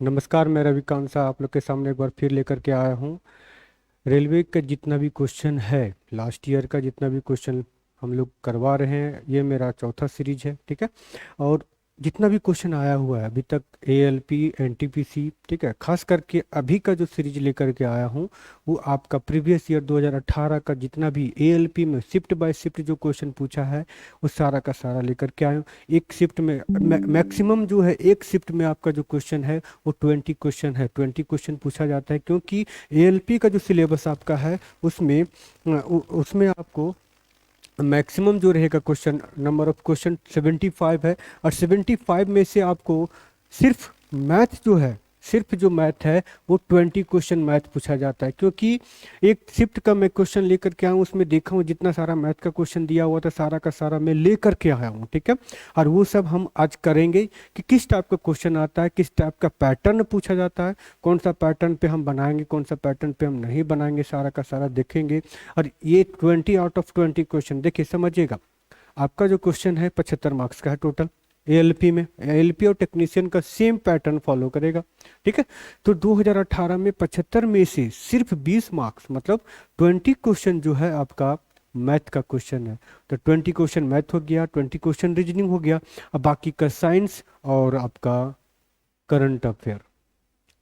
नमस्कार, मैं रविकांत सा आप लोग के सामने एक बार फिर लेकर के आया हूँ। रेलवे का जितना भी क्वेश्चन है, लास्ट ईयर का जितना भी क्वेश्चन हम लोग करवा रहे हैं, ये मेरा चौथा सीरीज है। ठीक है। और जितना भी क्वेश्चन आया हुआ है अभी तक, एएलपी, एनटीपीसी, ठीक है, खास करके अभी का जो सीरीज लेकर के आया हूँ वो आपका प्रीवियस ईयर 2018 का जितना भी एएलपी में शिफ्ट बाय शिफ्ट जो क्वेश्चन पूछा है वो सारा का सारा लेकर के आया हूँ। एक शिफ्ट में मैक्सिमम जो है, एक शिफ्ट में आपका जो क्वेश्चन है वो 20 क्वेश्चन है, 20 क्वेश्चन पूछा जाता है, क्योंकि एएलपी का जो सिलेबस आपका है उसमें उसमें आपको मैक्सिमम जो रहेगा क्वेश्चन, नंबर ऑफ क्वेश्चन 75 है। और 75 में से आपको सिर्फ मैथ जो है, सिर्फ जो मैथ है वो 20 क्वेश्चन मैथ पूछा जाता है, क्योंकि एक शिफ्ट का मैं क्वेश्चन लेकर के आया हूँ, उसमें देखा हूँ जितना सारा मैथ का क्वेश्चन दिया हुआ था सारा का सारा मैं लेकर के आया हूँ। ठीक है। और वो सब हम आज करेंगे कि किस टाइप का क्वेश्चन आता है, किस टाइप का पैटर्न पूछा जाता है, कौन सा पैटर्न पे हम बनाएंगे, कौन सा पैटर्न पे हम नहीं बनाएंगे, सारा का सारा देखेंगे। और ये 20 आउट ऑफ 20 क्वेश्चन देखिए, समझिएगा। आपका जो क्वेश्चन है 75 मार्क्स का है टोटल। एएलपी में, एएलपी और टेक्नीशियन का सेम पैटर्न फॉलो करेगा। ठीक है। तो 2018 में 75 में से सिर्फ 20 मार्क्स, मतलब 20 क्वेश्चन जो है आपका मैथ का क्वेश्चन है। तो 20 क्वेश्चन मैथ हो गया, 20 क्वेश्चन रीजनिंग हो गया। अब बाकी का साइंस और आपका करंट अफेयर।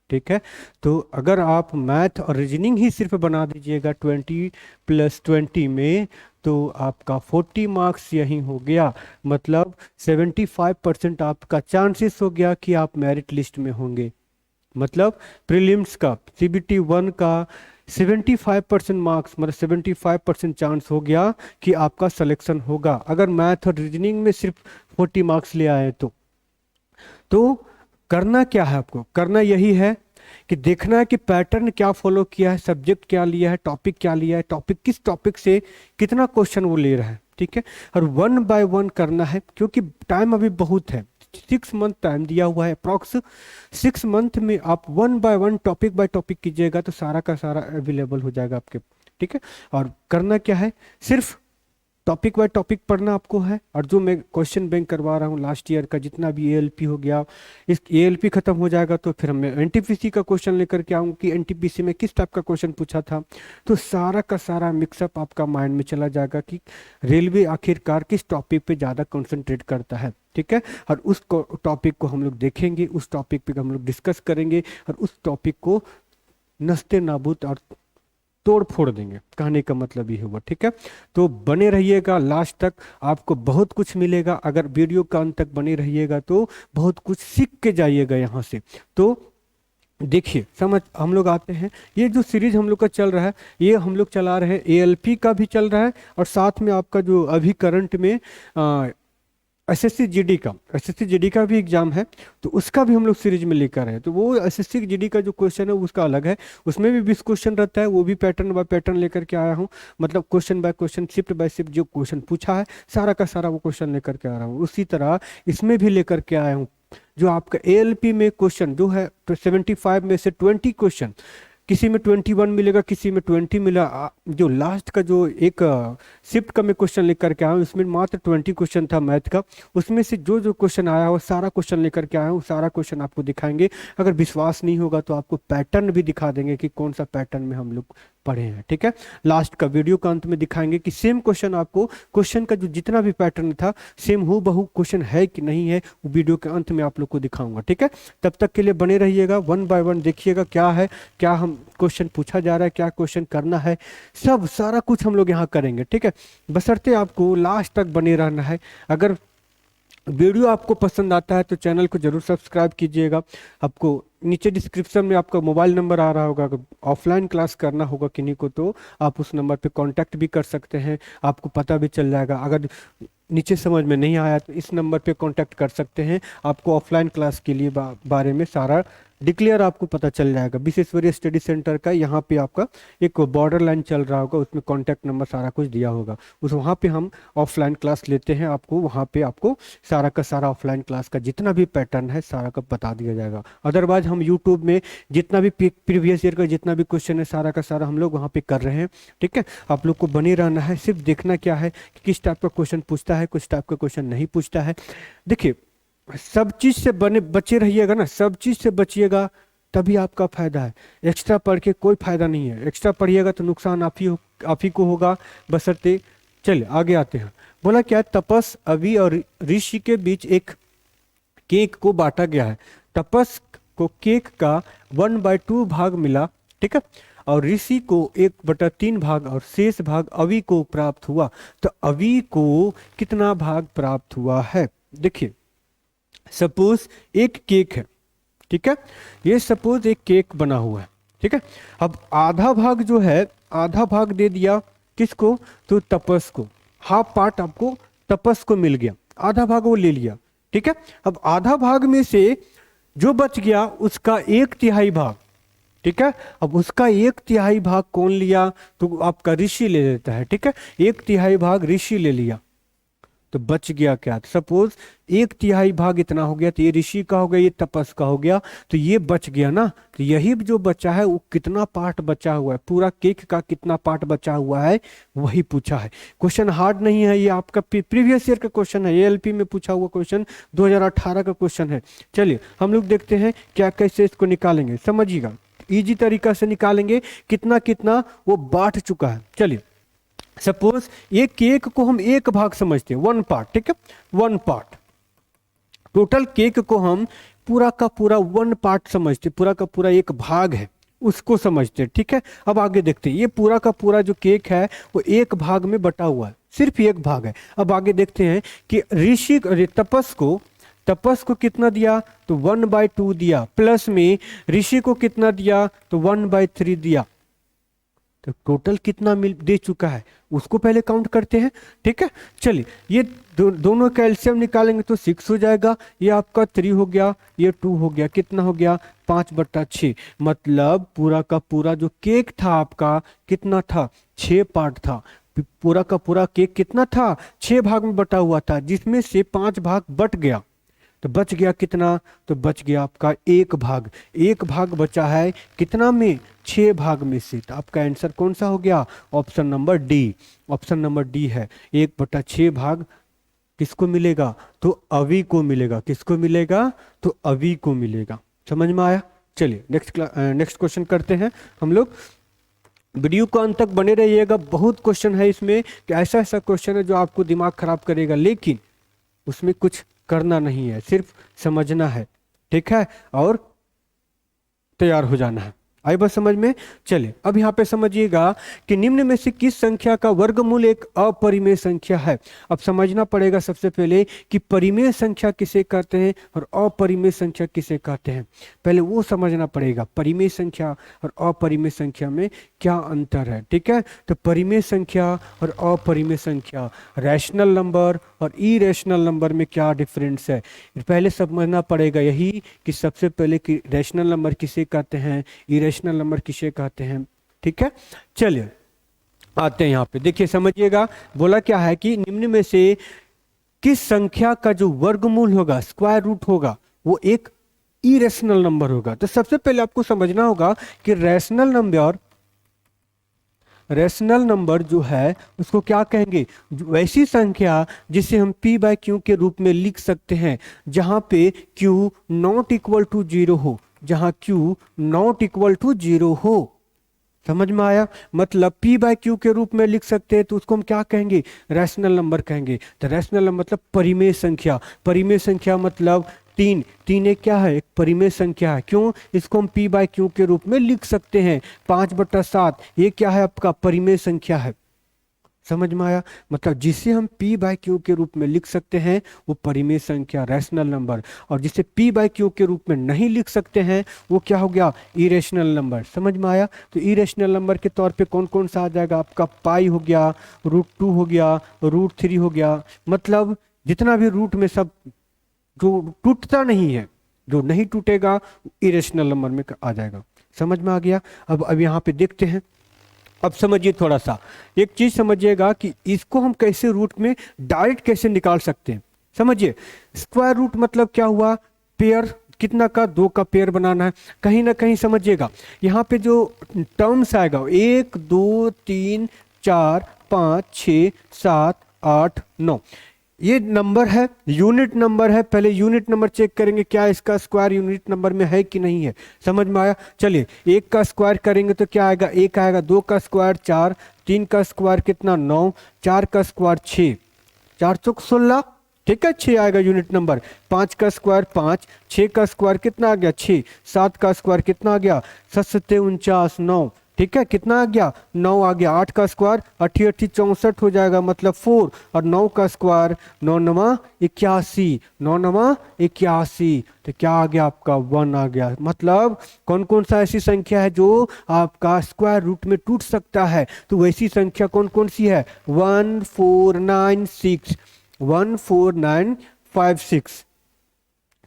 ठीक है। तो अगर आप मैथ और रीजनिंग ही सिर्फ बना दीजिएगा 20 + 20 में, तो आपका 40 मार्क्स यही हो गया। मतलब 75% आपका चांसेस हो गया कि आप मेरिट लिस्ट में होंगे। मतलब प्रीलिम्स का, CBT 1 का 75% मार्क्स, मतलब 75% चांस हो गया कि आपका सिलेक्शन होगा, अगर मैथ और रीजनिंग में सिर्फ 40 मार्क्स ले आए तो करना क्या है, आपको करना यही है कि देखना है कि पैटर्न क्या फॉलो किया है, सब्जेक्ट क्या लिया है, टॉपिक क्या लिया है, टॉपिक किस टॉपिक से कितना क्वेश्चन वो ले रहा है। ठीक है। और 1 बाय 1 करना है, क्योंकि टाइम अभी बहुत है, 6 मंथ टाइम दिया हुआ है अप्रॉक्स। 6 मंथ में आप 1 बाय 1 टॉपिक बाय टॉपिक कीजिएगा तो सारा का सारा अवेलेबल हो जाएगा आपके। ठीक है। और करना क्या है, सिर्फ टॉपिक बाय टॉपिक पढ़ना आपको है। और जो मैं क्वेश्चन बैंक करवा रहा हूँ लास्ट ईयर का जितना भी एएलपी हो गया, इस एएलपी खत्म हो जाएगा तो फिर मैं एनटीपीसी का क्वेश्चन लेकर के आऊँ कि एनटीपीसी में किस टाइप का क्वेश्चन पूछा था। तो सारा का सारा मिक्सअप आपका माइंड में चला जाएगा कि रेलवे आखिरकार किस टॉपिक पे ज़्यादा कंसंट्रेट करता है। ठीक है। और उस टॉपिक को हम लोग देखेंगे, उस टॉपिक पे हम लोग डिस्कस करेंगे और उस टॉपिक को नस्ते नाबूद और तोड़ फोड़ देंगे। कहने का मतलब ये हुआ। ठीक है। तो बने रहिएगा लास्ट तक, आपको बहुत कुछ मिलेगा। अगर वीडियो का अंत तक बने रहिएगा तो बहुत कुछ सीख के जाइएगा यहाँ से। तो देखिए, समझ हम लोग आते हैं, ये जो सीरीज हम लोग का चल रहा है ये हम लोग चला रहे हैं, एएलपी का भी चल रहा है और साथ में आपका जो अभी करंट में एसएससी जीडी का भी एग्जाम है, तो उसका भी हम लोग सीरीज में लेकर हैं। तो वो एसएससी जीडी का जो क्वेश्चन है उसका अलग है, उसमें भी 20 क्वेश्चन रहता है, वो भी पैटर्न बाय पैटर्न लेकर के आया हूँ। मतलब question by question, shift by shift जो क्वेश्चन पूछा है सारा का सारा वो क्वेश्चन लेकर के आ रहा हूँ। उसी तरह इसमें भी लेकर के आया हूँ। जो आपका एएलपी में क्वेश्चन जो है, तो 75 में से 20 क्वेश्चन, किसी में 21 मिलेगा, किसी में 20 मिला। जो लास्ट का जो एक शिफ्ट का मैं क्वेश्चन लेकर के आया हूँ, उसमें मात्र 20 क्वेश्चन था मैथ का। उसमें से जो जो क्वेश्चन आया वो सारा क्वेश्चन लेकर के आया हूँ, सारा क्वेश्चन आपको दिखाएंगे। अगर विश्वास नहीं होगा तो आपको पैटर्न भी दिखा देंगे कि कौन सा पैटर्न में हम लोग पढ़े हैं। ठीक है। लास्ट का वीडियो का अंत में दिखाएंगे कि सेम क्वेश्चन, आपको क्वेश्चन का जो जितना भी पैटर्न था सेम हु बहू क्वेश्चन है कि नहीं है, वो वीडियो के अंत में आप लोग को दिखाऊंगा। ठीक है। तब तक के लिए बने रहिएगा, 1 बाय 1 देखिएगा क्या है, क्या हम क्वेश्चन पूछा जा रहा है, क्या क्वेश्चन करना है, सब सारा कुछ हम लोग यहाँ करेंगे। ठीक है। बशर्ते आपको लास्ट तक बने रहना है। अगर वीडियो आपको पसंद आता है तो चैनल को जरूर सब्सक्राइब कीजिएगा। आपको नीचे डिस्क्रिप्शन में आपका मोबाइल नंबर आ रहा होगा, अगर ऑफलाइन क्लास करना होगा किन्हीं को तो आप उस नंबर पे कांटेक्ट भी कर सकते हैं, आपको पता भी चल जाएगा। अगर नीचे समझ में नहीं आया तो इस नंबर पे कांटेक्ट कर सकते हैं, आपको ऑफलाइन क्लास के लिए बारे में सारा डिक्लेयर आपको पता चल जाएगा। विश्वेश्वरैया स्टडी सेंटर का यहाँ पे आपका एक बॉर्डर लाइन चल रहा होगा, उसमें कॉन्टैक्ट नंबर सारा कुछ दिया होगा, उस वहाँ पे हम ऑफलाइन क्लास लेते हैं। आपको वहाँ पे आपको सारा का सारा ऑफलाइन क्लास का जितना भी पैटर्न है सारा का बता दिया जाएगा। अदरवाइज हम यूट्यूब में जितना भी प्रीवियस ईयर का जितना भी क्वेश्चन है सारा का सारा हम लोग वहाँ पे कर रहे हैं। ठीक है। आप लोग को बने रहना है, सिर्फ देखना क्या है कि किस टाइप का क्वेश्चन पूछता है, किस टाइप का क्वेश्चन नहीं पूछता है। देखिए, सब चीज से बने बचे रहिएगा ना, सब चीज से बचिएगा, तभी आपका फायदा है। एक्स्ट्रा पढ़ के कोई फायदा नहीं है, एक्स्ट्रा पढ़िएगा तो नुकसान आप ही को होगा, बशर्ते। चलिए आगे आते हैं। बोला क्या है, तपस, अवि और ऋषि के बीच एक केक को बांटा गया है। तपस को केक का 1/2 भाग मिला, ठीक है, और ऋषि को 1/3 भाग और शेष भाग अवि को प्राप्त हुआ। तो अवि को कितना भाग प्राप्त हुआ है? देखिए, सपोज एक केक है, ठीक है, ये सपोज एक केक बना हुआ है, ठीक है। अब आधा भाग जो है, आधा भाग दे दिया किसको? तो तपस को। हाफ पार्ट आपको तपस को मिल गया, आधा भाग वो ले लिया, ठीक है। अब आधा भाग में से जो बच गया उसका 1/3 भाग, ठीक है। अब उसका 1/3 भाग कौन लिया? तो आपका ऋषि ले लेता है, ठीक है। 1/3 भाग ऋषि ले लिया, तो बच गया क्या? सपोज 1/3 भाग इतना हो गया, तो ये ऋषि का हो गया, ये तपस का हो गया, तो ये बच गया ना। तो यही जो बचा है वो कितना पार्ट बचा हुआ है, पूरा केक का कितना पार्ट बचा हुआ है, वही पूछा है। क्वेश्चन हार्ड नहीं है, ये आपका प्रीवियस ईयर का क्वेश्चन है, एएलपी में पूछा हुआ क्वेश्चन, 2018 का क्वेश्चन है। चलिए हम लोग देखते हैं क्या कैसे इसको निकालेंगे, समझिएगा, इजी तरीका से निकालेंगे। कितना कितना वो बांट चुका है। चलिए सपोज ये केक को हम एक भाग समझते हैं, 1 पार्ट, ठीक है, 1 पार्ट। टोटल केक को हम पूरा का पूरा 1 पार्ट समझते, पूरा का पूरा एक भाग है उसको समझते हैं, ठीक है। अब आगे देखते हैं, ये पूरा का पूरा जो केक है वो एक भाग में बटा हुआ है, सिर्फ एक भाग है। अब आगे देखते हैं कि ऋषि तपस को कितना दिया? तो 1/2 दिया, प्लस में ऋषि को कितना दिया? तो 1/3 दिया। तो टोटल कितना दे चुका है उसको पहले काउंट करते हैं, ठीक है। चलिए ये दोनों का एलसीएम निकालेंगे तो 6 हो जाएगा, ये आपका 3 हो गया, ये 2 हो गया, कितना हो गया? 5/6। मतलब पूरा का पूरा जो केक था आपका कितना था? 6 पार्ट था। पूरा का पूरा केक कितना था? 6 भाग में बटा हुआ था, जिसमें से 5 भाग बट गया, तो बच गया कितना? तो बच गया आपका 1 भाग। 1 भाग बचा है कितना में? 6 भाग में से। तो आपका आंसर कौन सा हो गया? Option number D. Option number D है। 1/6 भाग किसको मिलेगा? तो अवि को मिलेगा। किसको मिलेगा? तो अवि को मिलेगा। समझ में आया? चलिए नेक्स्ट क्वेश्चन करते हैं हम लोग। वीडियो को अंत तक बने रहिएगा, बहुत क्वेश्चन है इसमें, कि ऐसा ऐसा क्वेश्चन है जो आपको दिमाग खराब करेगा, लेकिन उसमें कुछ करना नहीं है, सिर्फ समझना है, ठीक है, और तैयार हो जाना है। आई बात समझ में? चलिए अब यहाँ पे समझिएगा कि निम्न में से किस संख्या का वर्गमूल एक अपरिमेय संख्या है। अब समझना पड़ेगा सबसे पहले कि परिमेय संख्या किसे कहते हैं और अपरिमेय संख्या किसे कहते हैं, पहले वो समझना पड़ेगा। परिमेय संख्या और अपरिमेय संख्या में क्या अंतर है, ठीक है। तो परिमेय संख्या और अपरिमेय संख्या, रैशनल नंबर और इरेशनल नंबर में क्या डिफरेंस है, पहले समझना पड़ेगा। यही कि सबसे पहले कि रैशनल नंबर किसे कहते हैं, इरेशनल नंबर किसे कहते हैं, ठीक है। चलिए आते हैं यहाँ पे, देखिए समझिएगा। बोला क्या है कि निम्न में से किस संख्या का जो वर्गमूल होगा, स्क्वायर रूट होगा, वो एक इरेशनल नंबर होगा। तो सबसे पहले आपको समझना होगा कि रैशनल नंबर जो है उसको क्या कहेंगे? वैसी संख्या जिसे हम p/q के रूप में लिख सकते हैं, जहां पे q नॉट इक्वल टू 0 हो, जहां q नॉट इक्वल टू 0 हो। समझ में आया? मतलब p/q के रूप में लिख सकते हैं, तो उसको हम क्या कहेंगे? रैशनल नंबर कहेंगे। तो रैशनल नंबर मतलब परिमेय संख्या। परिमेय संख्या मतलब 3 एक क्या है? एक परिमेय संख्या है। क्यों? इसको हम p/q के रूप में लिख सकते हैं। 5/7 ये क्या है? आपका परिमेय संख्या है। समझ में आया? मतलब जिसे हम p/q के रूप में लिख सकते हैं वो परिमेय संख्या, रैशनल नंबर, और जिसे p/q के रूप में नहीं लिख सकते हैं वो क्या हो गया? Irrational number. समझ में आया? तो इरेशनल नंबर के तौर पे कौन कौन सा आ जाएगा? आपका पाई हो गया, √2 हो गया, √3 हो गया। मतलब जितना भी रूट में सब जो टूटता नहीं है, जो नहीं टूटेगा, इरेशनल नंबर में आ जाएगा। समझ में आ गया? अब यहाँ पे देखते हैं। अब समझिए, थोड़ा सा एक चीज समझिएगा कि इसको हम कैसे रूट में डायरेक्ट कैसे निकाल सकते हैं। समझिए, स्क्वायर रूट मतलब क्या हुआ? पेयर कितना का? 2 का पेयर बनाना है। कहीं ना कहीं समझिएगा, यहाँ पे जो टर्म्स आएगा 1 2 3 4 5 6 7 8 9, ये नंबर है, यूनिट नंबर है, पहले यूनिट नंबर चेक करेंगे क्या इसका स्क्वायर यूनिट नंबर में है कि नहीं है। समझ में आया। चलिए एक का स्क्वायर करेंगे तो क्या आएगा, एक आएगा, दो का स्क्वायर 4, तीन का स्क्वायर कितना 9, चार का स्क्वायर 6, 4 चौक 16, ठीक है 6 आएगा यूनिट नंबर। 5 का स्क्वायर 5, 6 का स्क्वायर कितना आ गया 6, 7 का स्क्वायर कितना आ गया 7 सत्ते 49 9, ठीक है कितना आ गया 9 आ गया। 8 का स्क्वायर 8 8 64 हो जाएगा मतलब 4, और 9 का स्क्वायर 9 9 81, 9 9 81, तो क्या आ गया आपका 1 आ गया। मतलब कौन कौन सा ऐसी संख्या है जो आपका स्क्वायर रूट में टूट सकता है, तो वैसी संख्या कौन कौन सी है 1496, 14956।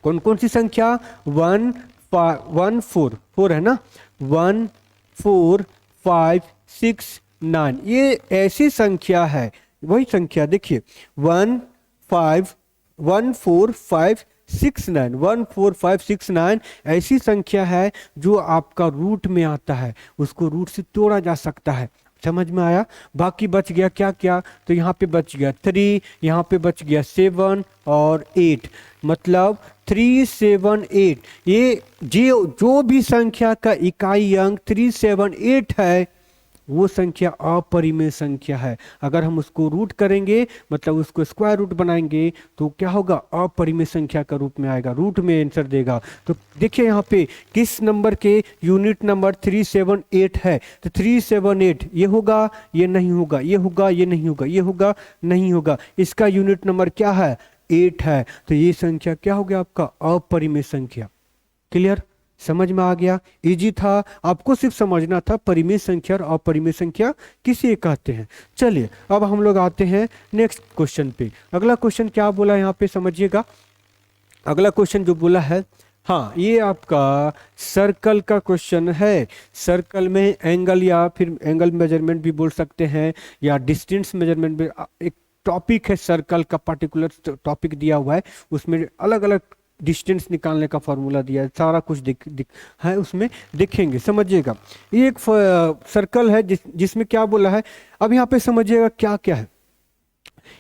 कौन कौन सी संख्या 4 है ना, 14569, ये ऐसी संख्या है, वही संख्या देखिए 14569 ऐसी संख्या है जो आपका रूट में आता है, उसको रूट से तोड़ा जा सकता है। समझ में आया। बाकी बच गया क्या क्या, तो यहाँ पे बच गया 3, यहाँ पे बच गया 7 और 8, मतलब 378। ये जो भी संख्या का इकाई अंक 378 है वो संख्या अपरिमेय संख्या है। अगर हम उसको रूट करेंगे मतलब उसको स्क्वायर रूट बनाएंगे तो क्या होगा, अपरिमेय संख्या का रूप में आएगा, रूट में आंसर देगा। तो देखिए यहाँ पे किस नंबर के यूनिट नंबर 378 है, तो 378 ये होगा, ये नहीं होगा, ये होगा, ये नहीं होगा, ये होगा, नहीं होगा। इसका यूनिट नंबर क्या है 8 है, तो ये संख्या क्या हो गया आपका अपरिमेय संख्या। क्लियर, समझ में आ गया। इजी था, आपको सिर्फ समझना था परिमेय संख्या और अपरिमेय संख्या किसे कहते हैं। चलिए अब हम लोग आते हैं नेक्स्ट क्वेश्चन पे। अगला क्वेश्चन क्या बोला यहाँ पे समझिएगा। अगला क्वेश्चन जो बोला है, हाँ ये आपका सर्कल का क्वेश्चन है। सर्कल में एंगल या फिर एंगल मेजरमेंट भी बोल सकते हैं या डिस्टेंस मेजरमेंट भी एक टॉपिक है। सर्कल का पर्टिकुलर टॉपिक दिया हुआ है, उसमें अलग अलग डिस्टेंस निकालने का फॉर्मूला दिया है, सारा कुछ है उसमें, देखेंगे समझिएगा। ये एक सर्कल है जिसमें क्या बोला है, अब यहाँ पे समझिएगा क्या क्या है।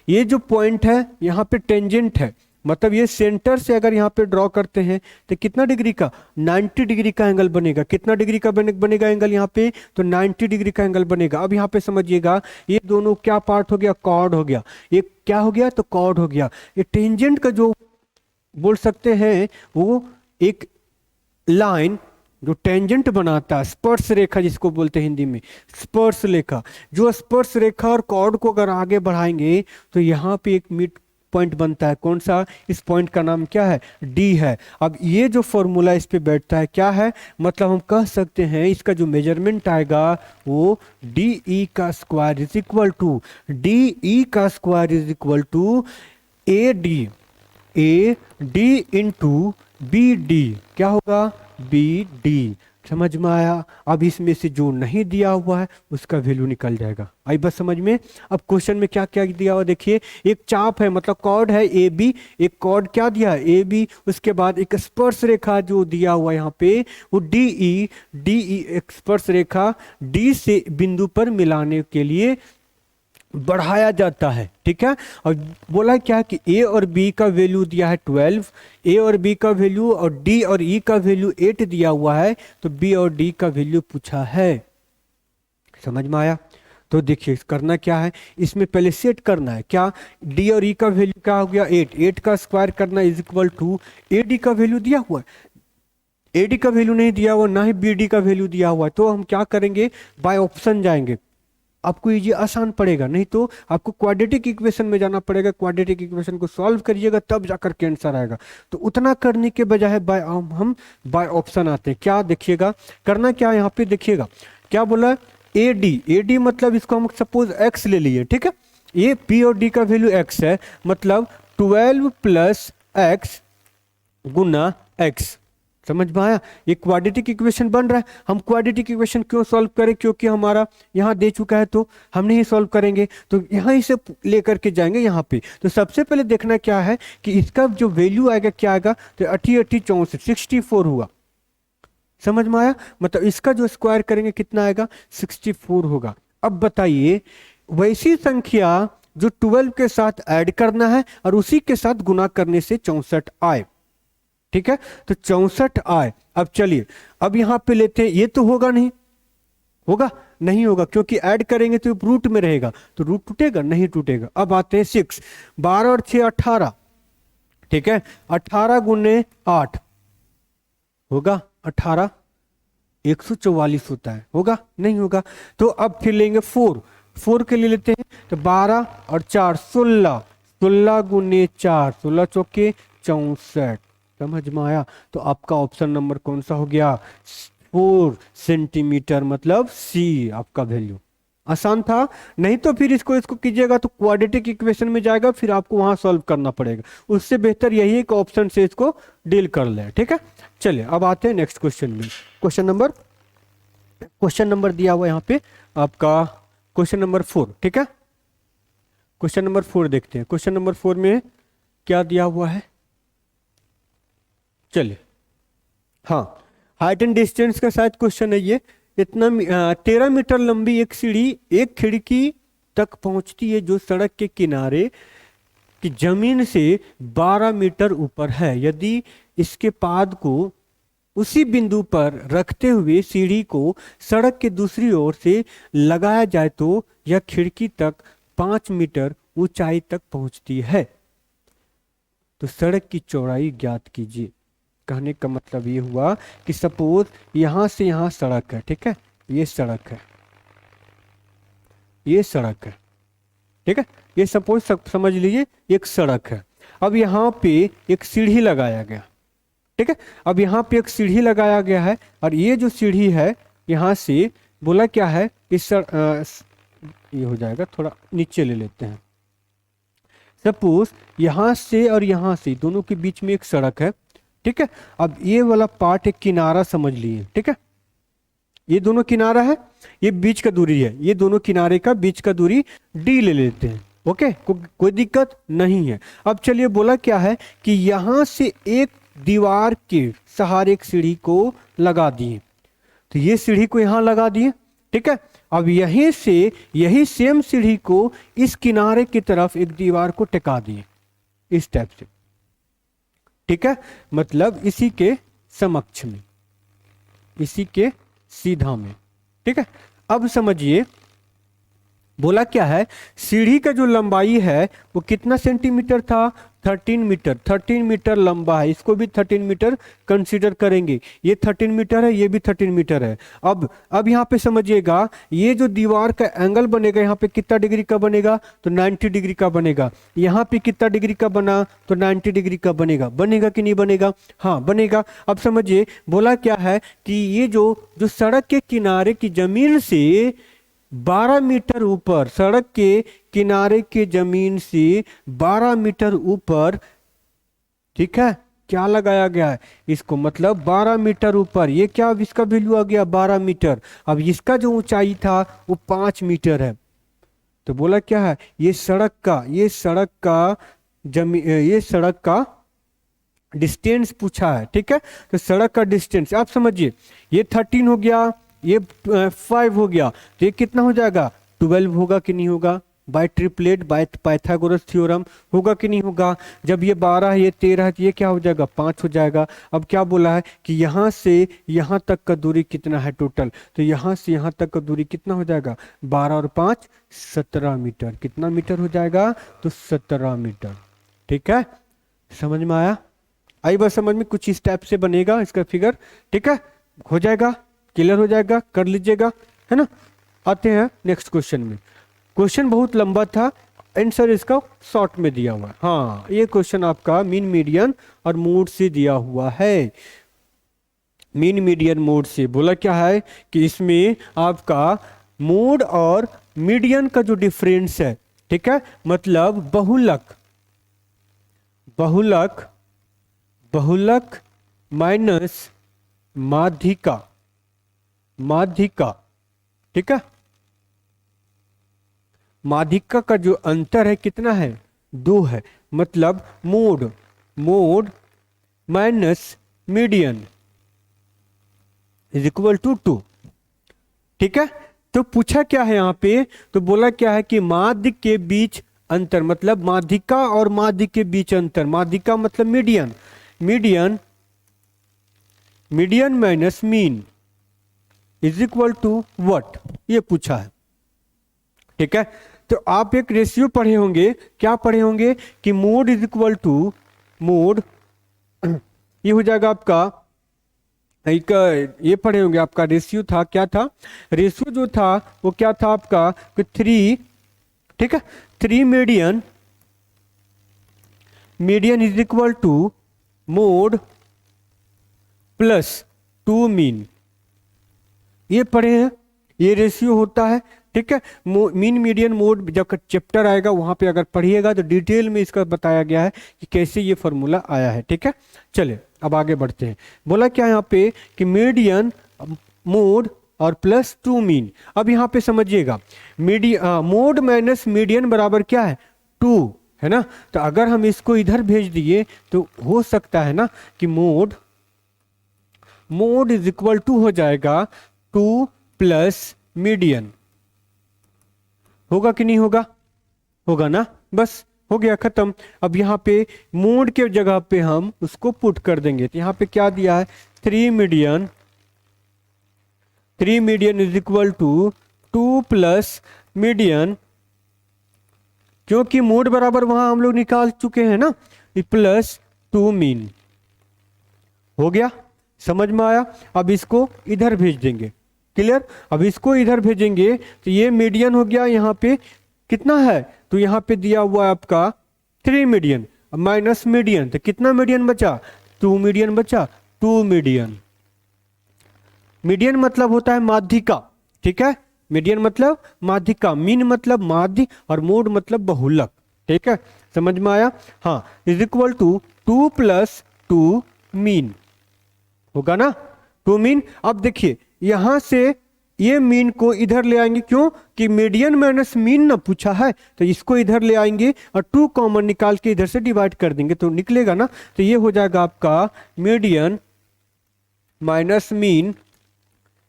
ये जो पॉइंट है यहाँ पे टेंजेंट है, मतलब ये सेंटर से अगर यहाँ पे ड्रॉ करते हैं तो कितना डिग्री का 90 डिग्री का एंगल बनेगा। कितना डिग्री का बनेगा एंगल यहाँ पे, तो 90 डिग्री का एंगल बनेगा। अब यहाँ पे समझिएगा ये दोनों क्या पार्ट हो गया, कॉर्ड हो गया। ये क्या हो गया, तो कॉर्ड हो गया। ये टेंजेंट का जो बोल सकते हैं वो एक लाइन जो टेंजेंट बनाता है, स्पर्श रेखा जिसको बोलते हैं हिंदी में स्पर्श रेखा, जो स्पर्श रेखा और कॉर्ड को अगर आगे बढ़ाएंगे तो यहाँ पे एक मिड पॉइंट बनता है। कौन सा, इस पॉइंट का नाम क्या है, डी है। अब ये जो फॉर्मूला इस पे बैठता है क्या है, मतलब हम कह सकते हैं इसका जो मेजरमेंट आएगा वो डी ई का square is equal to A D into B D, क्या होगा बी डी। समझ में आया। अब इसमें से जो नहीं दिया हुआ है उसका वैल्यू निकल जाएगा। आई बस समझ में। अब क्वेश्चन में क्या क्या दिया हुआ देखिए, एक चाप है मतलब कॉर्ड है ए बी, एक कॉर्ड क्या दिया है ए बी, उसके बाद एक स्पर्श रेखा जो दिया हुआ यहाँ पे वो डी ई एक स्पर्श रेखा डी से बिंदु पर मिलाने के लिए बढ़ाया जाता है। ठीक है, और बोला क्या है कि ए और बी का वैल्यू दिया है 12, ए और बी का वैल्यू और डी और ई का वैल्यू 8 दिया हुआ है, तो बी और डी का वैल्यू पूछा है। समझ में आया। तो देखिए करना क्या है, इसमें पहले सेट करना है क्या, डी और ई का वैल्यू क्या हो गया 8 का स्क्वायर करना is equal to A D का वैल्यू दिया हुआ है, ए डी का वैल्यू नहीं दिया हुआ, ना ही बी डी का वैल्यू दिया हुआ है। तो हम क्या करेंगे, बाय ऑप्शन जाएंगे। आपको ये आसान पड़ेगा, नहीं तो आपको क्वाड्रेटिक इक्वेशन में जाना पड़ेगा। क्वाड्रेटिक इक्वेशन को सॉल्व करिएगा तब जाकर के आंसर आएगा। तो उतना करने के बजाय हम बाय ऑप्शन आते हैं। क्या देखिएगा करना क्या, यहाँ पे देखिएगा क्या बोला ए डी मतलब इसको हम सपोज एक्स ले लिए। ठीक है, ये पी और डी का वैल्यू एक्स है, मतलब 12 प्लस एक्स गुना एक्स। समझ में आया। ये क्वाड्रेटिक इक्वेशन बन रहा है। हम क्वाड्रेटिक इक्वेशन क्यों सॉल्व करें, क्योंकि हमारा यहाँ दे चुका है तो हम नहीं सॉल्व करेंगे, तो यहाँ ही से लेकर के जाएंगे यहाँ पे। तो सबसे पहले देखना क्या है कि इसका जो वैल्यू आएगा क्या आएगा, तो 64 64 हुआ। समझ में आया, मतलब इसका जो स्क्वायर करेंगे कितना आएगा 64 होगा। अब बताइए वैसी संख्या जो 12 के साथ ऐड करना है और उसी के साथ गुना करने से 64 आए। ठीक है, तो 64 आए। अब चलिए, अब यहां पे लेते हैं, ये तो होगा नहीं, होगा नहीं होगा, क्योंकि ऐड करेंगे तो रूट में रहेगा, तो रूट टूटेगा नहीं टूटेगा। अब आते हैं 6, 12 और 6 18। ठीक है, 18 गुने 8 होगा 18, 144 होता है, होगा नहीं होगा। तो अब फिर लेंगे 4 के लिए लेते हैं, तो 12 और 4 16, 16 गुने 4, 16 चौके 64। समझ में आया? तो आपका ऑप्शन नंबर कौन सा हो गया? 4 सेंटीमीटर, मतलब सी आपका वैल्यू। आसान था, नहीं तो फिर इसको कीजिएगा तो क्वाड्रेटिक इक्वेशन में जाएगा, फिर आपको वहां सॉल्व करना पड़ेगा। उससे बेहतर यही है कि ऑप्शन से इसको डील कर लें। ठीक है, चलिए अब आते हैं नेक्स्ट क्वेश्चन में। क्वेश्चन नंबर दिया हुआ यहाँ पे आपका क्वेश्चन नंबर 4। ठीक है, क्वेश्चन नंबर 4 देखते हैं। क्वेश्चन नंबर 4 में क्या दिया हुआ है, चलिए। हाँ, हाइट एंड डिस्टेंस का शायद क्वेश्चन है ये। इतना 13 मीटर लंबी एक सीढ़ी एक खिड़की तक पहुंचती है जो सड़क के किनारे की जमीन से 12 मीटर ऊपर है। यदि इसके पाद को उसी बिंदु पर रखते हुए सीढ़ी को सड़क के दूसरी ओर से लगाया जाए तो यह खिड़की तक 5 मीटर ऊंचाई तक पहुंचती है। तो सड़क की चौड़ाई ज्ञात कीजिए। कहने का मतलब ये हुआ कि सपोज यहां से यहां सड़क है। ठीक है, ये सड़क है, ये सड़क है। ठीक है, ये सपोज समझ लीजिए एक सड़क है। अब यहाँ पे एक सीढ़ी लगाया गया। ठीक है, अब यहाँ पे एक सीढ़ी लगाया गया है और ये जो सीढ़ी है यहाँ से बोला क्या है, इस ये हो जाएगा, थोड़ा नीचे ले लेते हैं। सपोज यहाँ से और यहाँ से दोनों के बीच में एक सड़क है। ठीक है, अब ये वाला पार्ट एक किनारा समझ लिए। ठीक है, ये दोनों किनारा है, ये बीच का दूरी है, ये दोनों किनारे का बीच का दूरी डी ले लेते हैं। ओके, कोई दिक्कत नहीं है। अब चलिए, बोला क्या है कि यहां से एक दीवार के सहारे एक सीढ़ी को लगा दिए, तो ये सीढ़ी को यहां लगा दिए। ठीक है, अब यहीं से यही सेम सीढ़ी को इस किनारे की तरफ एक दीवार को टिका दिए इस टाइप से। ठीक है, मतलब इसी के समक्ष में, इसी के सीधा में। ठीक है, अब समझिए बोला क्या है, सीढ़ी का जो लंबाई है वो कितना सेंटीमीटर था, 13 मीटर। 13 मीटर लंबा है, इसको भी 13 मीटर कंसीडर करेंगे। ये 13 मीटर है, ये भी 13 मीटर है। अब यहाँ पे समझिएगा, ये जो दीवार का एंगल बनेगा यहाँ पे कितना डिग्री का बनेगा, तो 90 डिग्री का बनेगा। यहाँ पे कितना डिग्री का बना, तो 90 डिग्री का बनेगा। बनेगा कि नहीं बनेगा? हाँ बनेगा। अब समझिए बोला क्या है कि ये जो सड़क के किनारे की जमीन से 12 मीटर ऊपर, सड़क के किनारे के जमीन से 12 मीटर ऊपर, ठीक है, क्या लगाया गया है इसको, मतलब 12 मीटर ऊपर। ये क्या, इसका वैल्यू आ गया 12 मीटर। अब इसका जो ऊंचाई था वो 5 मीटर है। तो बोला क्या है, ये सड़क का डिस्टेंस पूछा है। ठीक है, तो सड़क का डिस्टेंस आप समझिए, ये 13 हो गया, ये 5 हो गया, तो ये कितना हो जाएगा, 12 होगा कि नहीं होगा? By triplet, by Pythagoras theorem, होगा कि नहीं होगा? जब ये 12 है, ये 13 है, तो ये क्या हो जाएगा, 5 हो जाएगा। अब क्या बोला है कि यहाँ से यहाँ तक का दूरी कितना है टोटल, तो यहाँ से यहाँ तक का दूरी कितना हो जाएगा, 12 और 5 17 मीटर। कितना मीटर हो जाएगा, तो 17 मीटर। ठीक है, समझ में आया? आई बात समझ में? कुछ इस टाइप से बनेगा इसका फिगर। ठीक है, हो जाएगा, क्लियर हो जाएगा, कर लीजिएगा, है ना। आते हैं नेक्स्ट क्वेश्चन में। क्वेश्चन बहुत लंबा था, आंसर इसका शॉर्ट में दिया हुआ है। हाँ, ये क्वेश्चन आपका मीन मीडियन और मोड से दिया हुआ है। मीन मीडियन मोड से बोला क्या है कि इसमें आपका मोड और मीडियन का जो डिफरेंस है, ठीक है, मतलब बहुलक माइनस माध्यिका, ठीक है, माध्यिका का जो अंतर है कितना है, 2 है। मतलब mode minus median is equal to 2। ठीक है, तो पूछा क्या है यहाँ पे, तो बोला क्या है कि माध्य के बीच अंतर मतलब माध्यिका और माध्य के बीच अंतर, माध्यिका मतलब median, median median minus mean is equal to what, ये पूछा है। ठीक है, तो आप एक रेशियो पढ़े होंगे, क्या पढ़े होंगे कि mode is equal to mode, ये हो जाएगा आपका एक, ये पढ़े होंगे आपका रेशियो था, क्या था रेशियो जो था वो क्या था आपका कि 3, ठीक है 3 median, median is equal to mode plus 2 mean, ये पढ़े हैं, ये रेशियो होता है। ठीक है, मीन मीडियन मोड जब चैप्टर आएगा वहां पे अगर पढ़िएगा तो डिटेल में इसका बताया गया है कि कैसे ये फॉर्मूला आया है। ठीक है, चलिए अब आगे बढ़ते हैं। बोला क्या यहाँ पे कि मीडियन मोड और प्लस 2 मीन। अब यहाँ पे समझिएगा मोड माइनस मीडियन बराबर क्या है 2 है ना, तो अगर हम इसको इधर भेज दिए तो हो सकता है ना कि मोड इज इक्वल टू हो जाएगा 2 प्लस मीडियन, होगा कि नहीं होगा, होगा ना, बस हो गया खत्म। अब यहाँ पे मोड के जगह पे हम उसको पुट कर देंगे, तो यहाँ पे क्या दिया है 3 median is equal to 2 plus median, क्योंकि मोड बराबर वहां हम लोग निकाल चुके हैं ना, प्लस 2 मीन, हो गया, समझ में आया। अब इसको इधर भेज देंगे, क्लियर। अब इसको इधर भेजेंगे तो ये मीडियन हो गया, यहाँ पे कितना है तो यहाँ पे दिया हुआ है आपका 3 मीडियन माइनस मीडियन, तो कितना मीडियन बचा 2 मीडियन बचा, 2 मीडियन। मीडियन मतलब होता है माध्यिका, ठीक है, मीडियन मतलब माध्यिका, मीन मतलब माध्य और मोड मतलब बहुलक। ठीक है, समझ में आया, हाँ, is equal to 2 plus 2 mean, होगा ना 2 मीन। अब देखिए यहां से ये मीन को इधर ले आएंगे, क्यों कि मीडियन माइनस मीन ना पूछा है, तो इसको इधर ले आएंगे और 2 कॉमन निकाल के इधर से डिवाइड कर देंगे तो निकलेगा ना, तो ये हो जाएगा आपका median minus mean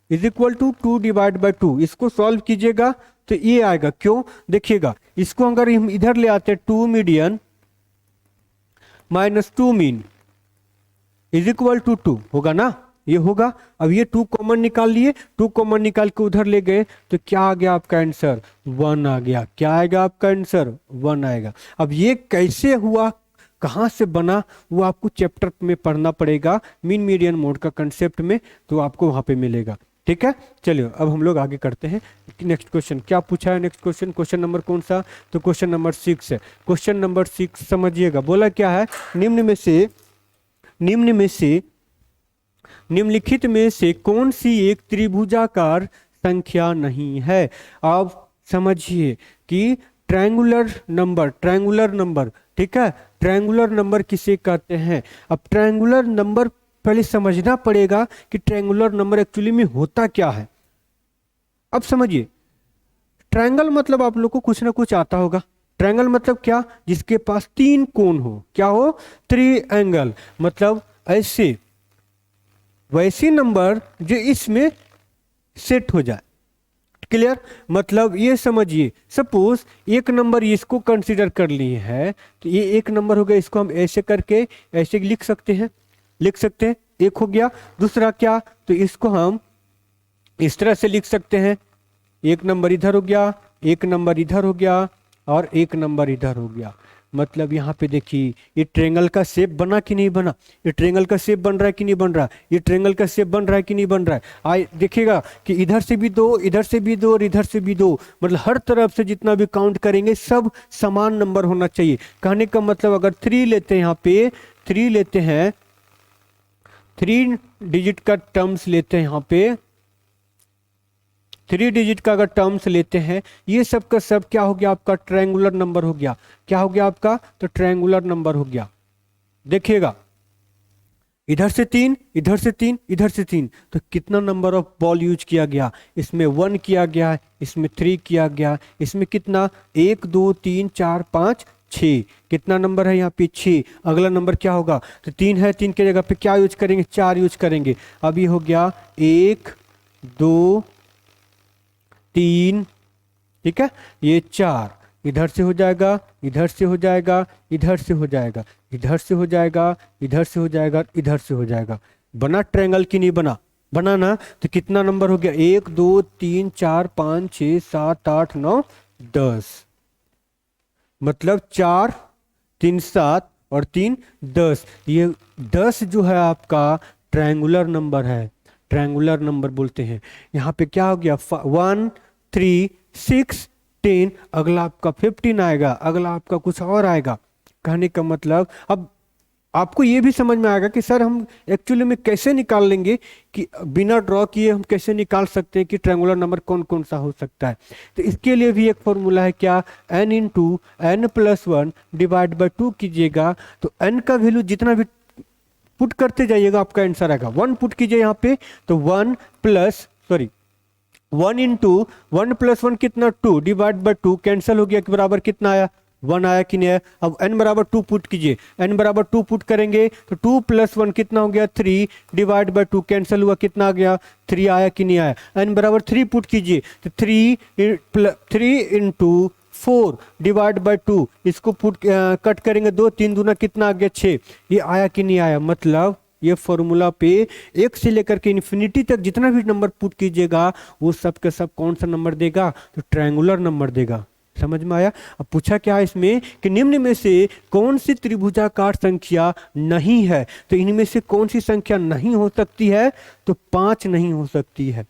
is equal to 2 divide by 2। इसको सॉल्व कीजिएगा तो ये आएगा, क्यों देखिएगा, इसको अगर हम इधर ले आते हैं 2 median minus 2 mean is equal to 2, होगा ना, ये होगा। अब ये 2 कॉमन निकाल लिए, 2 कॉमन निकाल के उधर ले गए तो क्या आ गया आपका आंसर 1 आ गया, क्या आएगा आपका आंसर 1 आएगा। अब ये कैसे हुआ, कहाँ से बना, वो आपको चैप्टर में पढ़ना पड़ेगा, मीन मीडियन मोड का कंसेप्ट में, तो आपको वहां पे मिलेगा। ठीक है, चलिए अब हम लोग आगे करते हैं। नेक्स्ट क्वेश्चन क्या पूछा है, नेक्स्ट क्वेश्चन, क्वेश्चन नंबर कौन सा, तो क्वेश्चन नंबर 6 है। क्वेश्चन नंबर 6 समझिएगा, बोला क्या है, निम्नलिखित में से कौन सी एक त्रिभुजाकार संख्या नहीं है। आप समझिए कि ट्रायंगुलर नंबर, ठीक है, ट्रायंगुलर नंबर किसे कहते हैं। अब ट्रायंगुलर नंबर पहले समझना पड़ेगा कि ट्रायंगुलर नंबर एक्चुअली में होता क्या है। अब समझिए, ट्रायंगल मतलब आप लोग को कुछ ना कुछ आता होगा। ट्रायंगल मतलब क्या, जिसके पास 3 कोण हो, क्या हो, ट्रायंगल, मतलब ऐसे वैसे नंबर जो इसमें सेट हो जाए, क्लियर। मतलब ये समझिए, सपोज एक नंबर इसको कंसीडर कर लिए है, तो ये एक नंबर हो गया, इसको हम ऐसे करके ऐसे लिख सकते हैं, एक हो गया। दूसरा क्या, तो इसको हम इस तरह से लिख सकते हैं, एक नंबर इधर हो गया, एक नंबर इधर हो गया और एक नंबर इधर हो गया। मतलब यहाँ पे देखिए ये ट्रायंगल का शेप बना कि नहीं बना, ये ट्रायंगल का शेप बन रहा है कि नहीं बन रहा, ये ट्रायंगल का शेप बन रहा है कि नहीं बन रहा है। आए देखिएगा कि इधर से भी 2, इधर से भी 2 और इधर से भी 2, मतलब हर तरफ से जितना भी काउंट करेंगे सब समान नंबर होना चाहिए। कहने का मतलब अगर 3 लेते हैं, यहाँ पे 3 लेते हैं, 3 डिजिट का टर्म्स लेते हैं, यहाँ पे 3 डिजिट का अगर टर्म्स लेते हैं, ये सब का सब क्या हो गया आपका ट्रायंगुलर नंबर हो गया। क्या हो गया आपका, तो ट्रायंगुलर नंबर हो गया। देखिएगा इधर से 3, इधर से 3, इधर से 3, तो कितना नंबर ऑफ बॉल यूज किया गया, इसमें 1 किया गया, इसमें 3 किया गया, इसमें कितना 1 2 3 4 5 6, कितना नंबर है यहाँ पे 6। अगला नंबर क्या होगा, तो 3 है, 3 की जगह पे क्या यूज करेंगे, 4 यूज करेंगे। अब ये हो गया 1 2 3, ठीक है, ये 4, इधर से हो जाएगा, इधर से हो जाएगा, इधर से हो जाएगा, इधर से हो जाएगा, इधर से हो जाएगा, इधर से हो जाएगा। बना ट्रायंगल की नहीं बना? बना ना? तो कितना नंबर हो गया? 1 2 3 4 5 6 7 8 9 10। मतलब 4 3 7 और 3 10। ये 10 जो है आपका ट्रायंगुलर नंबर है, ट्रायंगुलर नंबर बोलते हैं। यहाँ पे क्या हो गया? 1 3 6 10। अगला आपका 15 आएगा, अगला आपका कुछ और आएगा। कहने का मतलब अब आपको ये भी समझ में आएगा कि सर हम एक्चुअली में कैसे निकाल लेंगे, कि बिना ड्रॉ किए हम कैसे निकाल सकते हैं कि ट्रायंगुलर नंबर कौन कौन सा हो सकता है। तो इसके लिए भी एक फॉर्मूला है, क्या? n into N plus 1 divide by 2 कीजिएगा तो n का वैल्यू जितना भी पुट करते जाइएगा आपका आंसर आएगा। 1 पुट कीजिए यहाँ पे तो 1 इंटू 1 प्लस 1 कितना? 2 डिवाइड बाई 2 कैंसिल हो गया कि बराबर कितना आया? 1 आया कि नहीं आया? अब n बराबर 2 पुट कीजिए, n बराबर 2 पुट करेंगे तो 2 प्लस 1 कितना हो गया? 3 डिवाइड बाई 2 कैंसिल हुआ, कितना आ गया? 3 आया कि नहीं आया? n बराबर 3 पुट कीजिए तो 3 इंटू 4 डिवाइड बाई 2, इसको पुट कट करेंगे 2 3 दूना कितना आ गया? 6। ये आया कि नहीं आया? मतलब ये फॉर्मूला पे 1 से लेकर के इन्फिनिटी तक जितना भी नंबर पुट कीजिएगा वो सब के सब कौन सा नंबर देगा? तो ट्रायंगुलर नंबर देगा। समझ में आया? अब पूछा क्या है इसमें कि निम्न में से कौन सी त्रिभुजाकार संख्या नहीं है? तो इनमें से कौन सी संख्या नहीं हो सकती है? तो 5 नहीं हो सकती है।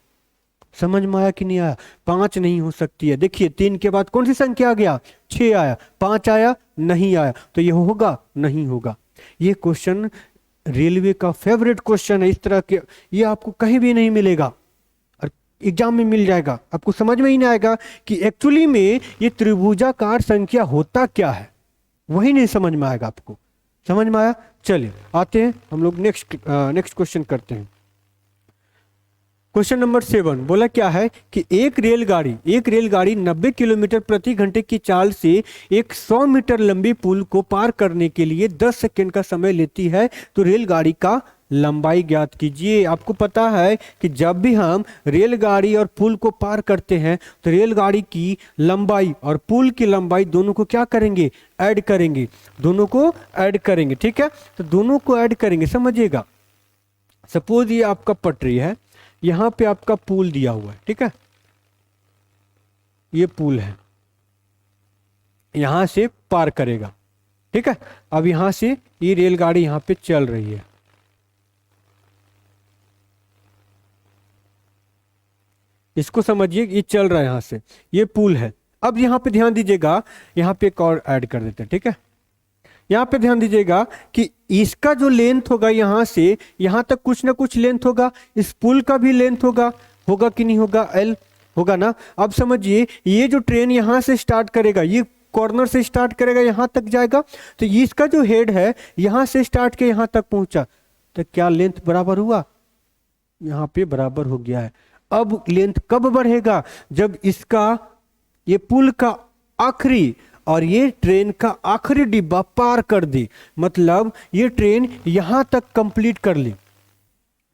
समझ में आया कि नहीं आया? 5 नहीं हो सकती है। देखिए 3 के बाद कौन सी संख्या आ गया? 6 आया। 5 आया? नहीं आया। तो ये होगा? नहीं होगा। ये क्वेश्चन रेलवे का फेवरेट क्वेश्चन है। इस तरह के ये आपको कहीं भी नहीं मिलेगा और एग्जाम में मिल जाएगा। आपको समझ में ही नहीं आएगा कि एक्चुअली में ये त्रिभुजाकार संख्या होता क्या है, वही नहीं समझ में आएगा आपको। समझ में आया? चलिए आते हैं हम लोग नेक्स्ट क्वेश्चन करते हैं। क्वेश्चन नंबर 7 बोला क्या है कि एक रेलगाड़ी 90 किलोमीटर प्रति घंटे की चाल से एक 100 मीटर लंबी पुल को पार करने के लिए 10 सेकंड का समय लेती है, तो रेलगाड़ी का लंबाई ज्ञात कीजिए। आपको पता है कि जब भी हम रेलगाड़ी और पुल को पार करते हैं तो रेलगाड़ी की लंबाई और पुल की लंबाई दोनों को क्या करेंगे? ऐड करेंगे। दोनों को ऐड करेंगे, ठीक है? तो दोनों को ऐड करेंगे, समझिएगा। सपोज ये आपका पटरी है, यहां पे आपका पुल दिया हुआ है, ठीक है? ये पुल है, यहां से पार करेगा, ठीक है? अब यहां से ये रेलगाड़ी यहां पे चल रही है। इसको समझिए, ये चल रहा है यहां से, ये पुल है। अब यहां पे ध्यान दीजिएगा, यहां पे एक और ऐड कर देते हैं, ठीक है? यहां पे ध्यान दीजिएगा कि इसका जो लेंथ होगा यहां से यहां तक कुछ ना कुछ लेंथ होगा, इस पुल का भी लेंथ होगा। होगा कि नहीं होगा? एल होगा ना। अब समझिए ये जो ट्रेन यहां से स्टार्ट करेगा, ये कॉर्नर से स्टार्ट करेगा, यहां तक जाएगा, तो इसका जो हेड है यहां से स्टार्ट के यहां तक पहुंचा, तो क्या लेंथ बराबर हुआ? यहां पे बराबर हो गया है। अब लेंथ कब बढ़ेगा? जब इसका ये पुल का आखिरी और ये ट्रेन का आखिरी डिब्बा पार कर दी, मतलब ये ट्रेन यहां तक कंप्लीट कर ली,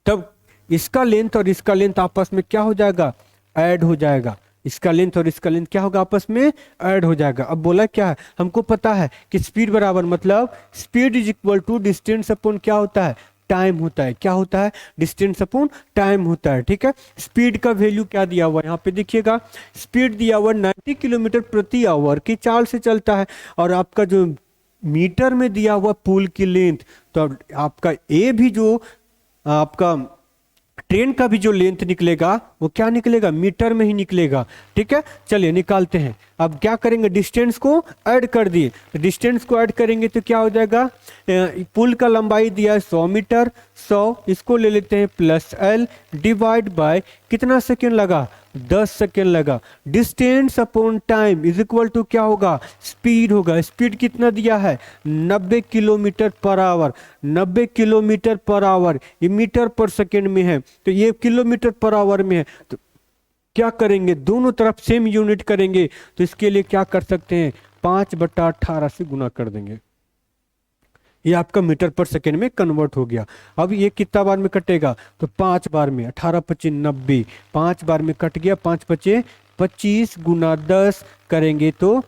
तब इसका लेंथ और इसका लेंथ आपस में क्या हो जाएगा? ऐड हो जाएगा। इसका लेंथ और इसका लेंथ क्या होगा? आपस में ऐड हो जाएगा। अब बोला क्या है? हमको पता है कि स्पीड बराबर, मतलब speed is equal to distance upon क्या होता है? टाइम होता है। क्या होता है? डिस्टेंस अपॉन टाइम होता है, ठीक है? स्पीड का वैल्यू क्या दिया हुआ है यहाँ पे देखिएगा, स्पीड दिया हुआ 90 किलोमीटर प्रति आवर की चाल से चलता है, और आपका जो मीटर में दिया हुआ पुल की लेंथ, तो आपका ए भी जो आपका ट्रेन का भी जो लेंथ निकलेगा वो क्या निकलेगा? मीटर में ही निकलेगा, ठीक है? चलिए निकालते हैं। अब क्या करेंगे? डिस्टेंस को ऐड कर दिए, तो डिस्टेंस को ऐड करेंगे तो क्या हो जाएगा? पुल का लंबाई दिया है 100 मीटर, 100 इसको ले लेते हैं प्लस एल डिवाइड बाय कितना सेकेंड लगा? 10 सेकेंड लगा। Distance upon time is equal to क्या होगा? स्पीड होगा। स्पीड कितना दिया है? 90 kilometre per hour. 90 kilometre per hour, ये मीटर पर सेकेंड में है, तो ये किलोमीटर पर आवर में है। तो क्या करेंगे? दोनों तरफ सेम यूनिट करेंगे, तो इसके लिए क्या कर सकते हैं? 5/18 से गुना कर देंगे। ये आपका मीटर पर सेकेंड में कन्वर्ट हो गया। अब ये कितना बार में कटेगा? तो 5 बार में। 18 25 90, 5 बार में कट गया। 5 बचे 25 गुना 10 करेंगे तो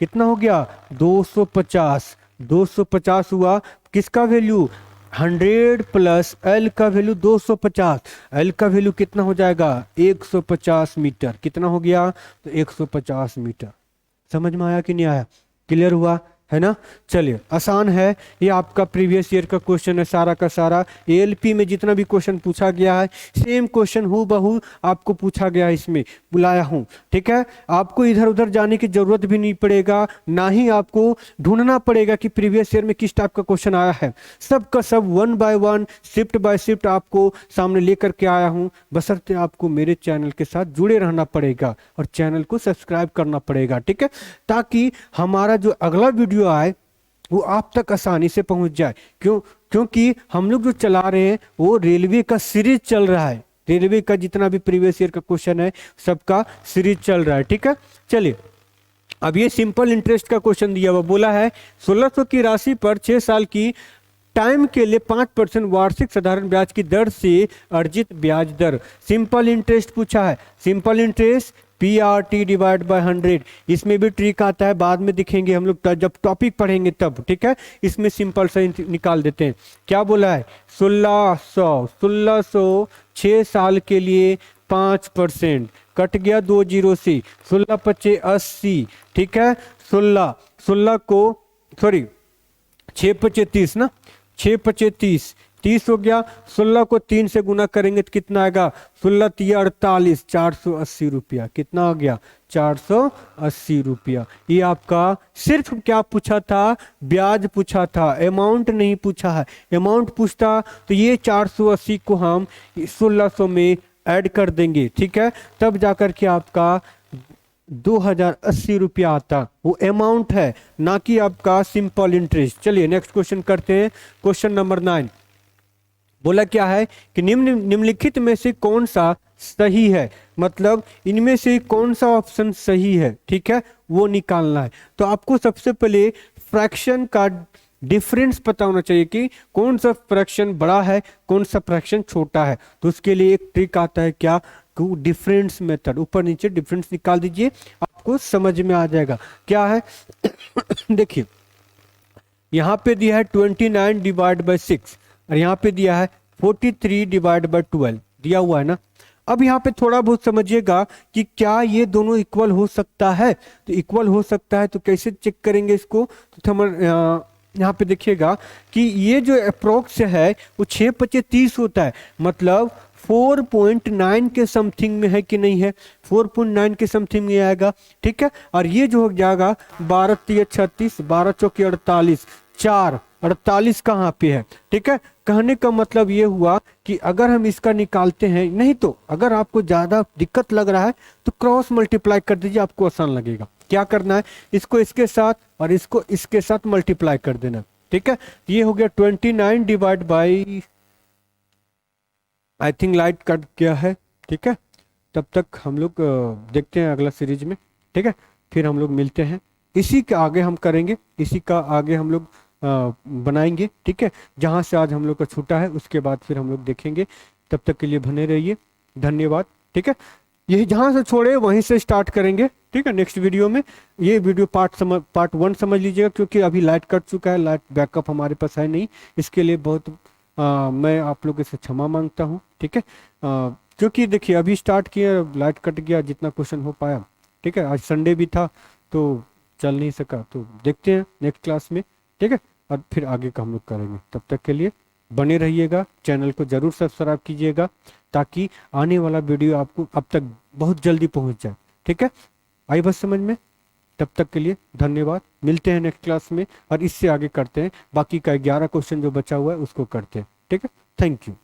कितना हो गया 250, 250 हुआ, किसका वैल्यू 100 प्लस एल का वैल्यू 250, एल का वैल्यू कितना हो जाएगा 150 मीटर, कितना हो गया तो 150 मीटर। समझ में आया कि नहीं आया, क्लियर हुआ है ना। चलिए आसान है, ये आपका प्रीवियस ईयर का क्वेश्चन है सारा का सारा, एएलपी में जितना भी क्वेश्चन पूछा गया है सेम क्वेश्चन हूबहू आपको पूछा गया है, इसमें बुलाया हूँ, ठीक है। आपको इधर उधर जाने की जरूरत भी नहीं पड़ेगा, ना ही आपको ढूंढना पड़ेगा कि प्रीवियस ईयर में किस टाइप का क्वेश्चन आया है, सब का सब 1 बाय 1 शिफ्ट बाय शिफ्ट आपको सामने लेकर के आया हूँ। बशर्ते आपको मेरे चैनल के साथ जुड़े रहना पड़ेगा और चैनल को सब्सक्राइब करना पड़ेगा, ठीक है, ताकि हमारा जो अगला वीडियो आए वो आप तक आसानी से पहुंच जाए। क्योंकि हम लोग जो चला रहे हैं वो रेलवे का सीरीज चल रहा है, रेलवे का जितना भी प्रीवियस ईयर का क्वेश्चन है सबका सीरीज चल रहा है, ठीक है। चलिए अब ये सिंपल इंटरेस्ट का क्वेश्चन दिया हुआ, बोला है 1600 की राशि पर 6 साल की टाइम के लिए 5% वार्षिक साधारण ब्याज की दर से अर्जित ब्याज दर। सिंपल इंटरेस्ट पूछा है, simple interest PRT divide by 100, इसमें भी ट्रिक आता है, बाद में दिखेंगे हम लोग जब टॉपिक पढ़ेंगे तब, ठीक है। इसमें सिंपल से निकाल देते हैं। क्या बोला है 1600 6 साल के लिए 5%, कट गया 2 जीरो से, 16 पच्चे 80, ठीक है। 16 को सॉरी 6 पच्चे 30 ना, 6 पच्चे 30, 30 हो गया, 16 को 3 से गुना करेंगे तो कितना आएगा 16 तिया 48, 480 रुपया, कितना हो गया 480 रुपया। ये आपका सिर्फ क्या पूछा था, ब्याज पूछा था, अमाउंट नहीं पूछा है। अमाउंट पूछता तो ये 480 को हम 1600 में ऐड कर देंगे, ठीक है, तब जाकर के आपका 2080 रुपया आता, वो अमाउंट है ना कि आपका सिंपल इंटरेस्ट। चलिए नेक्स्ट क्वेश्चन करते हैं, क्वेश्चन नंबर 9। बोला क्या है कि निम्नलिखित में से कौन सा सही है, मतलब इनमें से कौन सा ऑप्शन सही है, ठीक है, वो निकालना है। तो आपको सबसे पहले फ्रैक्शन का डिफरेंस पता होना चाहिए कि कौन सा फ्रैक्शन बड़ा है कौन सा फ्रैक्शन छोटा है। तो उसके लिए एक ट्रिक आता है, क्या, डिफरेंस मेथड, ऊपर नीचे डिफरेंस निकाल दीजिए, आपको समझ में आ जाएगा क्या है। देखिए यहाँ पे दिया है 29 डिवाइड बाय 6 और यहाँ पे दिया है 43 डिवाइड बाय 12 दिया हुआ है ना। अब यहाँ पे थोड़ा बहुत समझिएगा कि क्या ये दोनों इक्वल हो सकता है, तो इक्वल हो सकता है तो कैसे चेक करेंगे इसको, तो हम यहाँ पे देखिएगा कि ये जो अप्रोक्स है वो 6 पच्चे 30 होता है, मतलब 4.9 के समथिंग में है कि नहीं है, 4.9 के समथिंग में आएगा, ठीक है। और ये जो हो जाएगा 12 तिया 36, 12 चौकी 48, 4 48 कहाँ पे है, ठीक है। कहने का मतलब ये हुआ कि अगर हम इसका निकालते हैं, नहीं तो अगर आपको ज्यादा दिक्कत लग रहा है तो क्रॉस मल्टीप्लाई कर दीजिए, आपको आसान लगेगा। क्या करना है, इसको इसके साथ और इसको इसके साथ मल्टीप्लाई कर देना, ठीक है। ये हो गया 29 divide by, I think light cut गया है, ठीक है। तब तक हम लोग देखते हैं अगला सीरीज में, ठीक है, फिर हम लोग मिलते हैं। इसी के आगे हम करेंगे, इसी का आगे हम लोग बनाएंगे, ठीक है। जहाँ से आज हम लोग का छूटा है उसके बाद फिर हम लोग देखेंगे। तब तक के लिए बने रहिए, धन्यवाद, ठीक है। यही जहाँ से छोड़े वहीं से स्टार्ट करेंगे, ठीक है। नेक्स्ट वीडियो में ये वीडियो पार्ट 1 समझ लीजिएगा, क्योंकि अभी लाइट कट चुका है, लाइट बैकअप हमारे पास है नहीं, इसके लिए बहुत मैं आप लोगों से क्षमा मांगता हूँ, ठीक है। क्योंकि देखिए अभी स्टार्ट किया, लाइट कट गया, जितना क्वेश्चन हो पाया, ठीक है। आज संडे भी था तो चल नहीं सका, तो देखते हैं नेक्स्ट क्लास में, ठीक है, और फिर आगे का हम लोग करेंगे। तब तक के लिए बने रहिएगा, चैनल को जरूर सब्सक्राइब कीजिएगा ताकि आने वाला वीडियो आपको अब तक बहुत जल्दी पहुंच जाए, ठीक है। आई बस समझ में। तब तक के लिए धन्यवाद, मिलते हैं नेक्स्ट क्लास में और इससे आगे करते हैं, बाकी का 11 क्वेश्चन जो बचा हुआ है उसको करते हैं, ठीक है। Thank you.